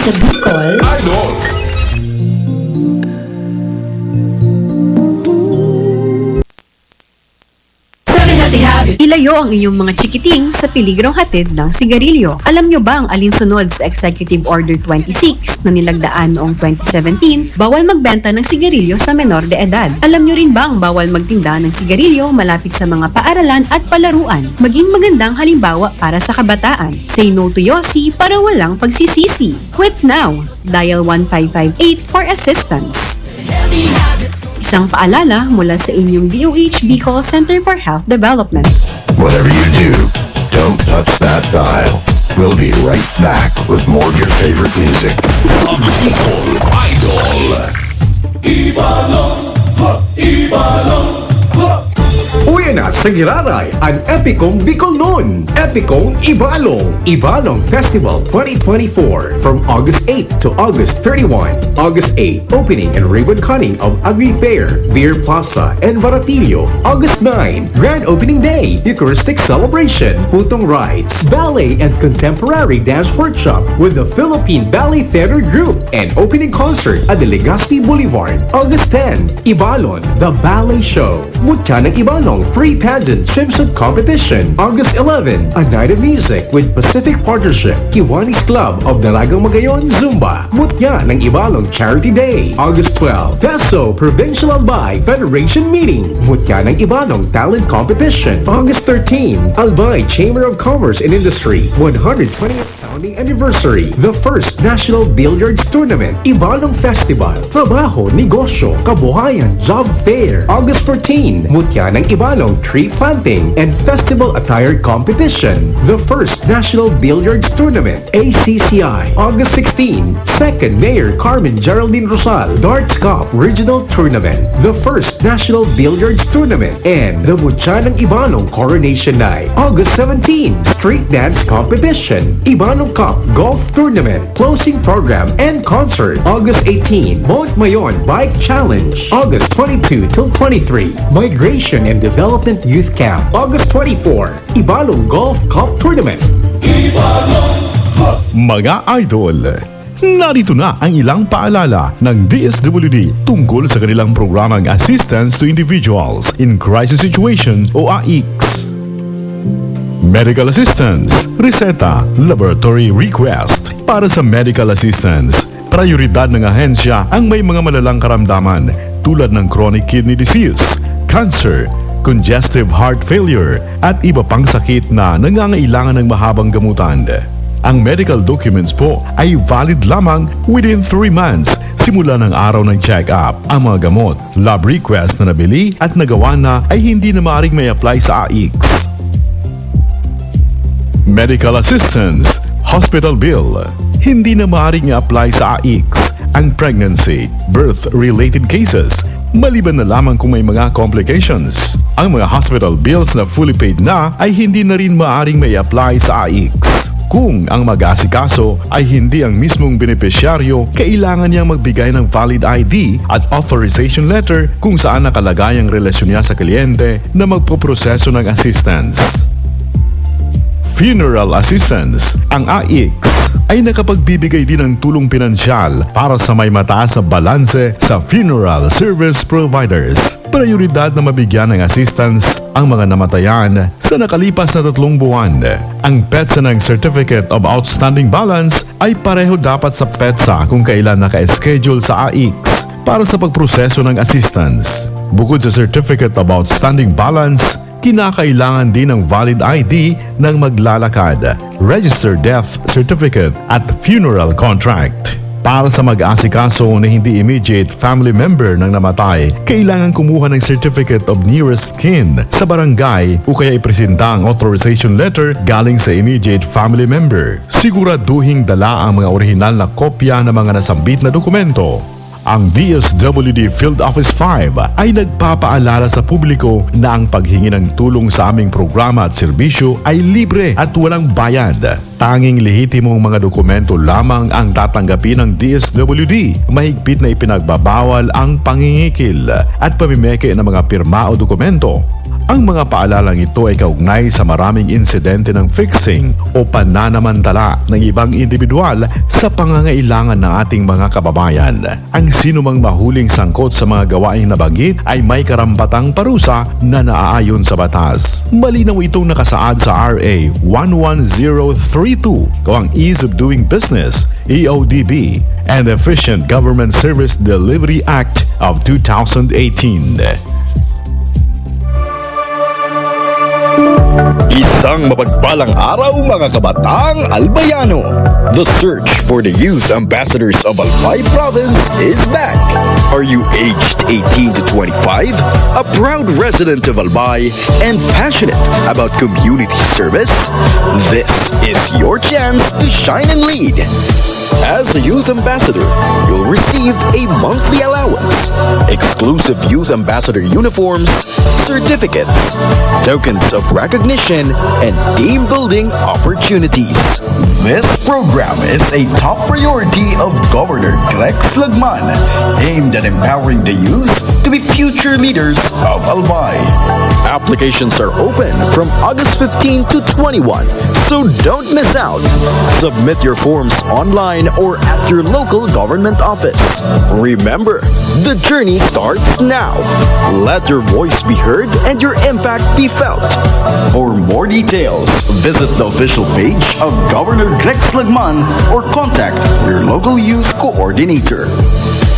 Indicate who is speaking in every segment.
Speaker 1: sa Bicol,
Speaker 2: Idol!
Speaker 3: Ilayo ang inyong mga chikiting sa piligrong hatid ng sigarilyo. Alam nyo ba ang alinsunod sa Executive Order 26 na nilagdaan noong 2017, bawal magbenta ng sigarilyo sa menor de edad? Alam nyo rin ba ang bawal magtinda ng sigarilyo malapit sa mga paaralan at palaruan? Maging magandang halimbawa para sa kabataan. Say no to Yossi para walang pagsisisi. Quit now! Dial 1558 for assistance. Isang paalala mula sa inyong DOH Bicol Center for Health Development.
Speaker 2: Whatever you do, don't touch that dial. We'll be right back with more of your favorite music. Bicol Idol! Ibalong! Ibalong!
Speaker 4: Uwi na sa Giraray ang Epicong Bicol noon. Epicong Ibalong. Ibalong Festival 2024 from August 8 to August 31. August 8, opening and ribbon cutting of Agri Fair, Beer Plaza, and Baratillo. August 9, grand opening day, Eucharistic celebration, Putong Rides, ballet and contemporary dance workshop with the Philippine Ballet Theater Group, and opening concert at the Legazpi Boulevard. August 10, Ibalon, the ballet show. Mutya ng Ibalong free pageant swimsuit competition. August 11, a night of music with Pacific Partnership, Kiwanis Club of Dalagang Magayon, Zumba. Mutya ng Ibalong Charity Day. August 12, Peso Provincial Albay Federation Meeting. Mutya ng Ibalong Talent Competition. August 13, Albay Chamber of Commerce and Industry 120th founding anniversary. The first National Billiards Tournament. Ibalong Festival. Trabaho, negosyo, kabuhayan, job fair. August 14, Mutya ng Ibalong Tree Planting and Festival Attire Competition. The first National Billiards Tournament. ACCI. August 16, second Mayor Carmen Geraldine Rosal Darts Cup Regional Tournament. The first National Billiards Tournament and the Mutya ng Ibalong Coronation Night. August 17, Street Dance Competition. Ibalong Cup Golf Tournament. Closing program and concert. August 18, Mount Mayon Bike Challenge. August 22 till 23, Migration and Development Youth Camp. August 24, Ibalong Golf Cup Tournament.
Speaker 5: Mga idol, narito na ang ilang paalala ng DSWD tungkol sa kanilang programang Assistance to Individuals in Crisis Situation o AICS. Medical Assistance, Reseta, Laboratory Request. Para sa medical assistance, prioridad ng ahensya ang may mga malalang karamdaman tulad ng chronic kidney disease, cancer, congestive heart failure, at iba pang sakit na nangangailangan ng mahabang gamutan. Ang medical documents po ay valid lamang within 3 months simula ng araw ng check-up. Ang mga gamot, lab request na nabili at nagawa na ay hindi na maaaring may apply sa AICS. Medical Assistance, Hospital Bill. Hindi na maaaring i-apply sa AICS ang pregnancy, birth-related cases, maliban na lamang kung may mga complications. Ang mga hospital bills na fully paid na ay hindi na rin maaaring may apply sa AICS. Kung ang mag-aasikaso ay hindi ang mismong benepisyaryo, kailangan niyang magbigay ng valid ID at authorization letter kung saan nakalagay ang relasyon niya sa kliyente na magpoproseso ng assistance. Funeral Assistance. Ang AICS ay nakapagbibigay din ng tulong pinansyal para sa may mataas na balanse sa funeral service providers. Prioridad na mabigyan ng assistance ang mga namatayan sa nakalipas na 3 buwan. Ang PETSA ng Certificate of Outstanding Balance ay pareho dapat sa PETSA kung kailan naka-schedule sa AICS para sa pagproseso ng assistance. Bukod sa Certificate of Outstanding Balance, kinakailangan din ng valid ID ng maglalakad, registered death certificate at funeral contract. Para sa mag-asikaso na hindi immediate family member ng namatay, kailangan kumuha ng certificate of nearest kin sa barangay o kaya ipresenta ang authorization letter galing sa immediate family member. Siguraduhing dala ang mga orihinal na kopya ng mga nasambit na dokumento. Ang DSWD Field Office 5 ay nagpapaalala sa publiko na ang paghingi ng tulong sa aming programa at serbisyo ay libre at walang bayad. Tanging lehitimong mga dokumento lamang ang tatanggapin ng DSWD. Mahigpit na ipinagbabawal ang pangingikil at pamimeke ng mga pirma o dokumento. Ang mga paalalang ito ay kaugnay sa maraming insidente ng fixing o pananamantala ng ibang individual sa pangangailangan ng ating mga kababayan. Ang sinumang mahuling sangkot sa mga gawaing nabanggit ay may karampatang parusa na naaayon sa batas. Malinaw itong nakasaad sa RA 11032 o ang Ease of Doing Business (EODB) and Efficient Government Service Delivery Act of 2018.
Speaker 2: Isang mapagpalang araw mga kabatang Albayano. The search for the youth ambassadors of Albay Province is back. Are you aged 18 to 25? A proud resident of Albay and passionate about community service? This is your chance to shine and lead. As a youth ambassador, you'll receive a monthly allowance, exclusive youth ambassador uniforms, certificates, tokens of recognition, and team building opportunities. This program is a top priority of Governor Grex Lagman, aimed at empowering the youth to be future leaders of Albay. Applications are open from August 15 to 21, so don't miss out. Submit your forms online or at your local government office. Remember, the journey starts now. Let your voice be heard and your impact be felt. For more details, visit the official page of Governor Grex Lagman or contact your local youth coordinator.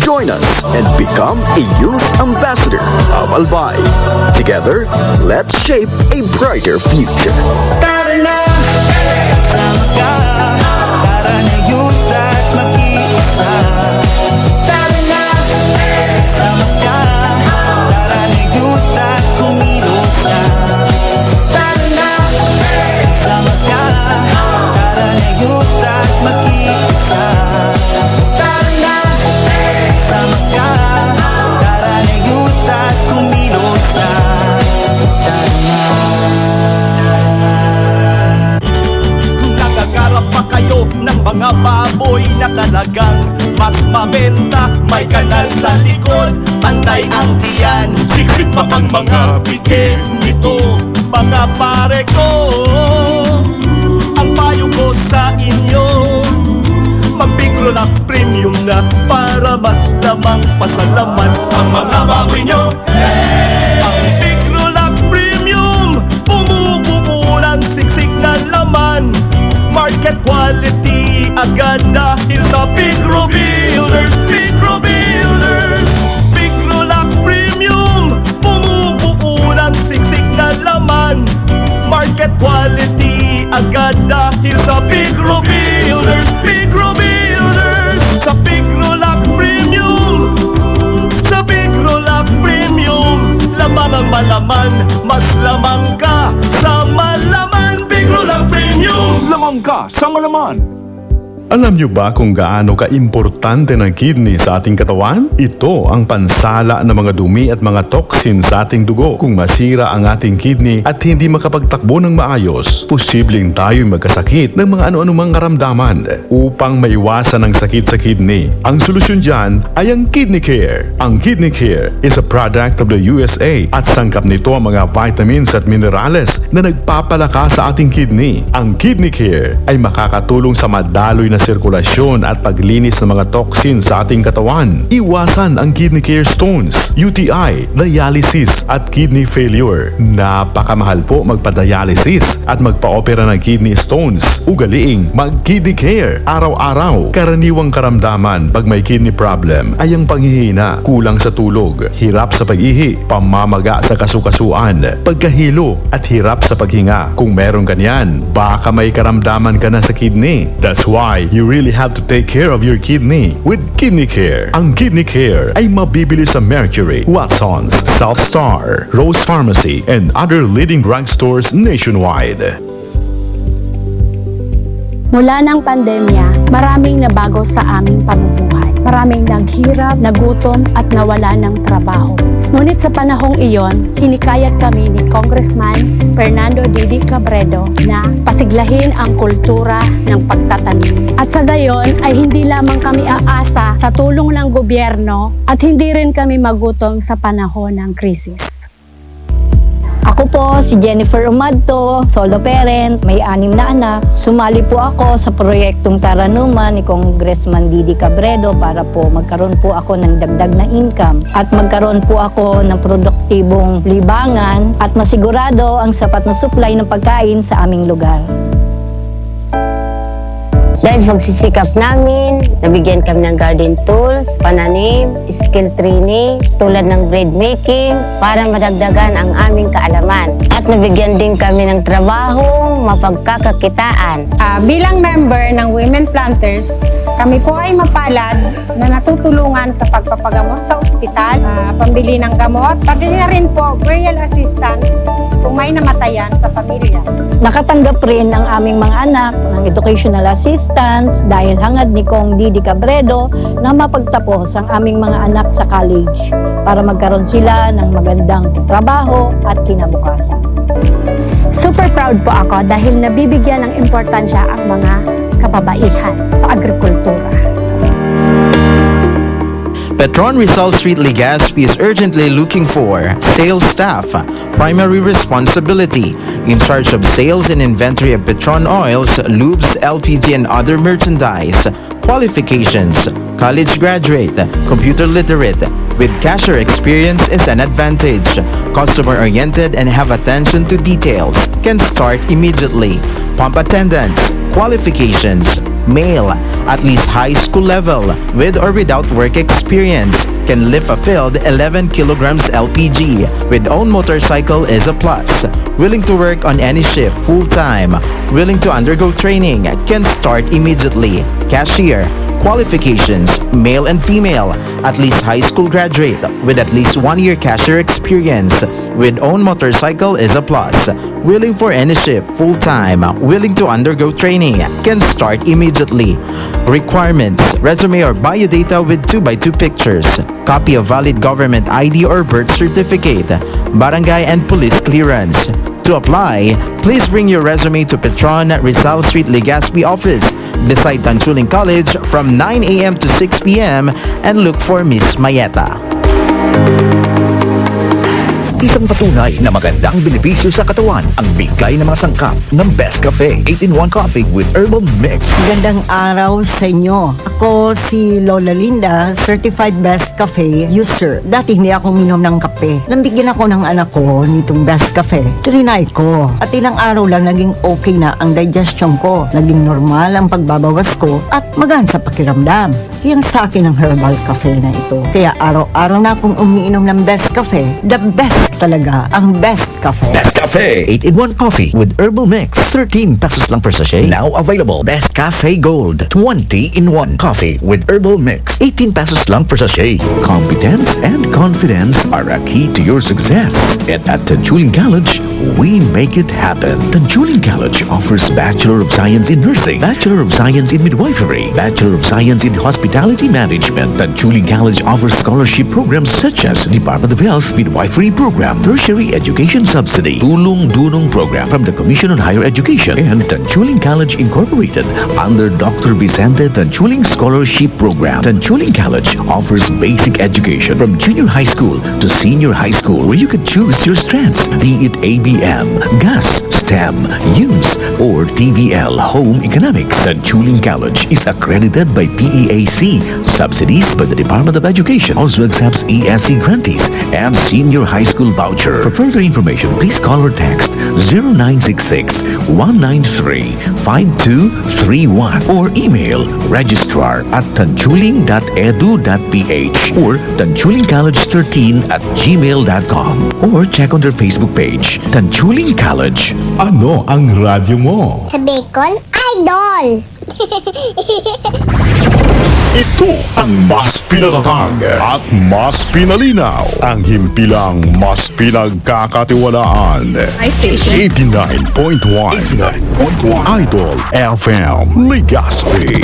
Speaker 2: Join us and become a youth ambassador of Albay. Together, let's shape a brighter future.
Speaker 1: Tara na, sama ka. Tara na youth at mag-iisa. Tara na, sama ka. Tara na youth at kumilos na. Tara na, sama ka. Tara na youth at mag-iisa. Tara na, sama ka. Tara na youth at kumilos na. Tara na. Nagagarap pa kayo ng mga baboy na talagang mas mabenta. May kanal sa likod, pantay ang tiyan. Siksik pa pang mga bitin nito, mga pare ko. Ang payo ko sa inyo, magbigro lang premium na para mas lamang pasalaman ang mga baboy nyo. Ang bigro lang premium, bumubuo ng siksik na laman. Market quality agad dahil sa Bigro Builders. Bigro Builders, Bigro Lock Premium, bumubuo ng siksik na laman. Market quality agad dahil sa Bigro Builders. Bigro Builders, sa Bigro Lock Premium. Sa Bigro Lock Premium, lamang ang malaman, mas lamang ka sa malaman. Bigro Lock Premium, lamang ka sa malaman.
Speaker 5: Alam niyo ba kung gaano ka-importante ng kidney sa ating katawan? Ito ang pansala ng mga dumi at mga toxin sa ating dugo. Kung masira ang ating kidney at hindi makapagtakbo ng maayos, posibleng tayo'y magkasakit ng mga ano-anumang karamdaman. Upang maiwasan ang sakit sa kidney, ang solusyon dyan ay ang Kidney Care. Ang Kidney Care is a product of the USA at sangkap nito ang mga vitamins at minerales na nagpapalakas sa ating kidney. Ang Kidney Care ay makakatulong sa madaloy na sirkulasyon at paglinis ng mga toxin sa ating katawan. Iwasan ang kidney care stones, UTI, dialysis at kidney failure. Napakamahal po magpa-dialysis at magpa-opera ng kidney stones. Ugaliing mag-kidney care araw-araw. Karaniwang karamdaman pag may kidney problem ay ang panghihina, kulang sa tulog, hirap sa pag-ihi, pamamaga sa kasukasuan, pagkahilo at hirap sa paghinga. Kung meron ganyan, baka may karamdaman ka na sa kidney. That's why you really have to take care of your kidney with Kidney Care. Ang Kidney Care ay mabibili sa Mercury, Watson's, South Star, Rose Pharmacy, and other leading drugstores nationwide.
Speaker 6: Mula ng pandemya, maraming nabago sa aming pamumuhay. Maraming naghirap, nagutom at nawala ng trabaho. Ngunit sa panahong iyon, hinikayat kami ni Congressman Fernando Didi Cabredo na pasiglahin ang kultura ng pagtatanim. At sa gayon ay hindi lamang kami aasa sa tulong ng gobyerno at hindi rin kami magutom sa panahon ng krisis. Ako si Jennifer Umadto, solo parent, may 6 na anak. Sumali po ako sa proyektong Taranuman ni Congressman Didi Cabredo para po magkaroon po ako ng dagdag na income at magkaroon po ako ng produktibong libangan at masigurado ang sapat na supply ng pagkain sa aming lugar.
Speaker 7: Dahil sa pagsisikap namin, nabigyan kami ng garden tools, pananim, skill training, tulad ng bread making, para madagdagan ang aming kaalaman. At nabigyan din kami ng trabahong mapagkakakitaan.
Speaker 8: Bilang member ng Women Planters, kami po ay mapalad na natutulungan sa pagpapagamot sa ospital, pambili ng gamot, pati na rin po burial assistance kung may namatayan sa pamilya.
Speaker 6: Nakatanggap rin ang aming mga anak ng educational assistance dahil hangad ni Kong Didi Cabredo na mapagtapos ang aming mga anak sa college para magkaroon sila ng magandang trabaho at kinabukasan.
Speaker 9: Super proud po ako dahil nabibigyan ng importansya ang mga kababaihan sa agrikultura.
Speaker 10: Petron Rizal Street Legazpi is urgently looking for sales staff, primary responsibility, in charge of sales and inventory of Petron oils, lubes, LPG and other merchandise. Qualifications: college graduate, computer literate, with cashier experience is an advantage. Customer-oriented and have attention to details. Can start immediately. Pump attendants. Qualifications: male, at least high school level, with or without work experience. Can lift a filled 11 kilograms LPG. With own motorcycle is a plus. Willing to work on any shift full-time. Willing to undergo training. Can start immediately. Cashier. Qualifications: male and female, at least high school graduate with at least 1 year cashier experience. With own motorcycle is a plus. Willing for any shift full-time, willing to undergo training, can start immediately. Requirements: resume or biodata with 2x2 pictures, copy of valid government ID or birth certificate, barangay and police clearance. To apply, please bring your resume to Petron Rizal Street Legazpi office beside Tanchuling College from 9 a.m. to 6 p.m. and look for Miss Mayeta.
Speaker 2: Isang patunay na magandang benepisyo sa katawan ang bigay ng mga sangkap ng Best Cafe 8-in-1 Coffee with Herbal Mix.
Speaker 11: Magandang araw sa inyo. Ako si Lola Linda, Certified Best Cafe user. Dati hindi ako minom ng kape. Nang bigyan ako ng anak ko nitong Best Cafe, trinay ko. At ilang araw lang naging okay na ang digestion ko. Naging normal ang pagbabawas ko at magaan sa pakiramdam. Yan sa akin ang Herbal Cafe na ito. Kaya araw-araw na akong umiinom ng Best Cafe. The best talaga ang Best Cafe.
Speaker 2: Best Cafe 8-in-1 Coffee with Herbal Mix. 13 pesos lang per sachet. Now available. Best Cafe Gold 20-in-1 Coffee with Herbal Mix. 18 pesos lang per sachet. Competence and confidence are a key to your success. And at Tanchuling College, we make it happen. Tanchuling College offers Bachelor of Science in Nursing, Bachelor of Science in Midwifery, Bachelor of Science in Hospitality Management. Tanchuling College offers scholarship programs such as Department of Health Midwifery Program, Tertiary Education Subsidy, Tulong Dunong Program from the Commission on Higher Education, and Tanchuling College Incorporated under Dr. Vicente Tanchuling Scholarship Program. Tanchuling College offers basic education from junior high school to senior high school where you can choose your strengths, be it ABM, GAS, STEM, UNS, or TVL Home Economics. Tanchuling College is accredited by PEAC. Subsidies by the Department of Education. Also accepts ESC grantees and senior high school voucher. For further information, please call or text 0966-193-5231 or email registrar@tanchuling.edu.ph or tanchulingcollege13@gmail.com or check on their Facebook page, Tanchuling College.
Speaker 5: Ano ang radyo mo?
Speaker 12: Sa Bicol, Idol!
Speaker 5: Ito ang mas pinatatag at mas pinalinaw. Ang himpilang mas pinagkakatiwalaan.
Speaker 3: iStation
Speaker 5: 89.1 Idol FM Legazpi.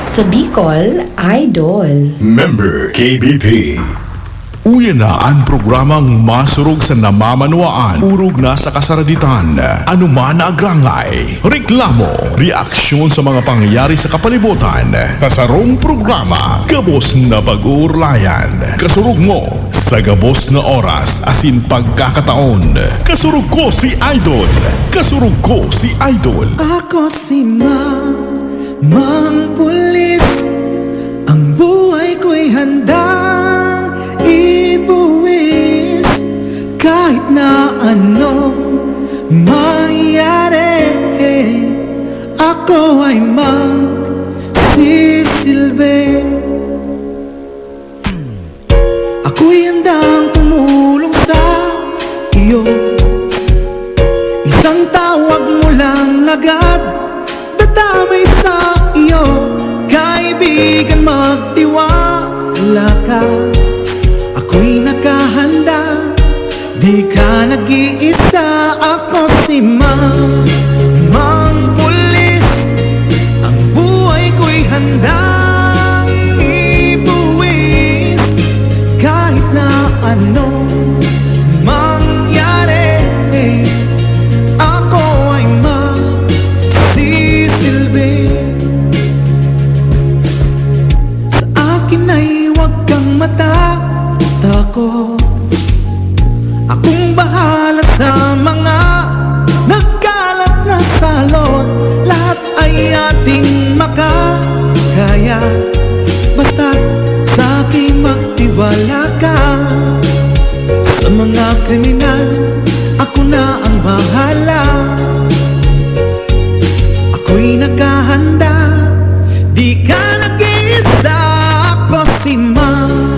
Speaker 3: Sa Bicol, Idol.
Speaker 5: Member KBP. Uyan na ang programang masurog sa namamanuaan, urog na sa kasaraditan, anuman na agrangay, reklamo, reaksyon sa mga pangyayari sa kapalibutan, kasarong programa, gabos na pag-uurlayan, kasurog mo sa gabos na oras, asin pagkakataon, kasurog ko si Idol, kasurog ko si Idol.
Speaker 13: Ako si Mang Pulis, ang buhay ko'y handang ibuwis kahit na anong mangyari. Ako ay magsisilbi. Ako'y handang tumulong sa iyo. Isang tawag mo lang agad, dadamay sa iyo. Kaibigan, magtiwala ka. Ako'y nakahanda, di ka nag-iisa. Ako si Mang Pulis, ang buhay ko'y handang ibuwis kahit na anong mangyari. Ako ay magsisilbi. Sa akin ay huwag kang matakot. Akong bahala sa mga nagkalat na salot. Lahat ay ating makakaya, basta't sa akin magtiwala ka. Sa mga kriminal, ako na ang bahala. Ako'y nakahanda, di ka nag-iisa. Ako si Mang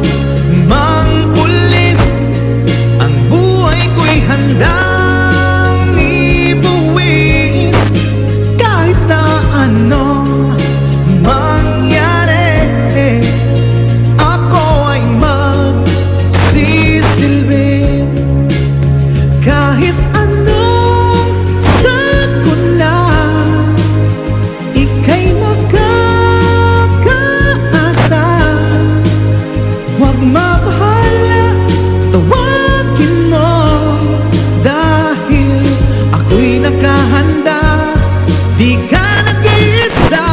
Speaker 13: Pulis, ang buhay ko'y handang ibuwis kahit na anong mangyari. Ako ay magsisilbi kahit anong sakuna. Ika'y makakaasa. Huwag mabahala, tawagin mo, dahil ako'y nakahanda. Di ka nag-iisa.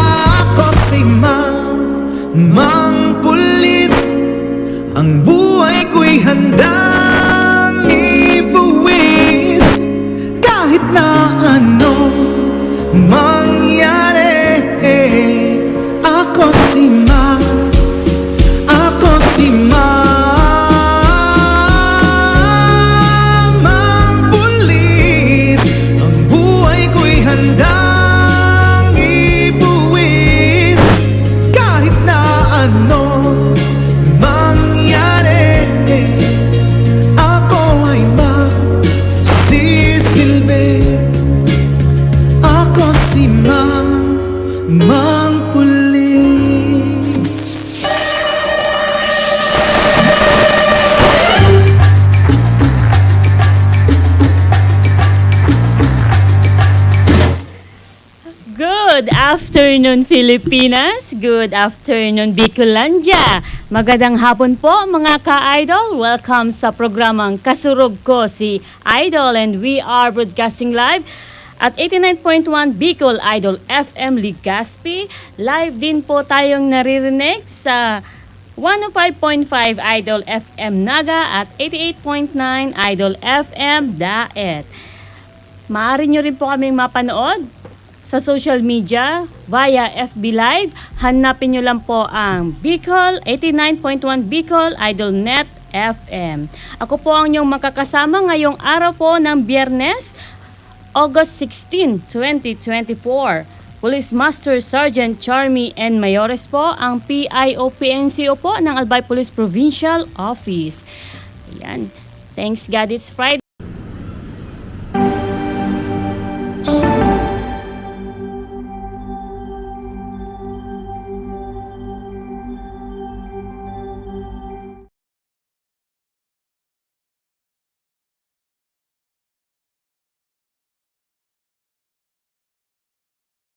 Speaker 13: Ako si Mang Pulis, ang buhay ko'y handang ibuwis kahit na anong mangyari. Ako si Mang Pulis, ang buhay ko'y handang ibuwis kahit na anong mangyari. Ako ay magsisilbi. Ako si Mang Pulis.
Speaker 14: Good afternoon, Pilipinas. Good afternoon, Bicolandia. Magandang hapon po, mga ka-idol. Welcome sa programang Kasurog ko si Idol, and we are broadcasting live at 89.1 Bicol Idol FM Legazpi. Live din po tayong naririnig sa 105.5 Idol FM Naga at 88.9 Idol FM Daet. Maaari nyo rin po kaming mapanood sa social media via FB Live. Hanapin nyo lang po ang Bicol 89.1 Bicol Idol Net FM. Ako po ang inyong makakasama ngayong araw po ng Biyernes, August 16, 2024. Police Master Sergeant Charmy N. Mayores po, ang PIO-PNCO po ng Albay Police Provincial Office. Ayan. Thanks God, it's Friday.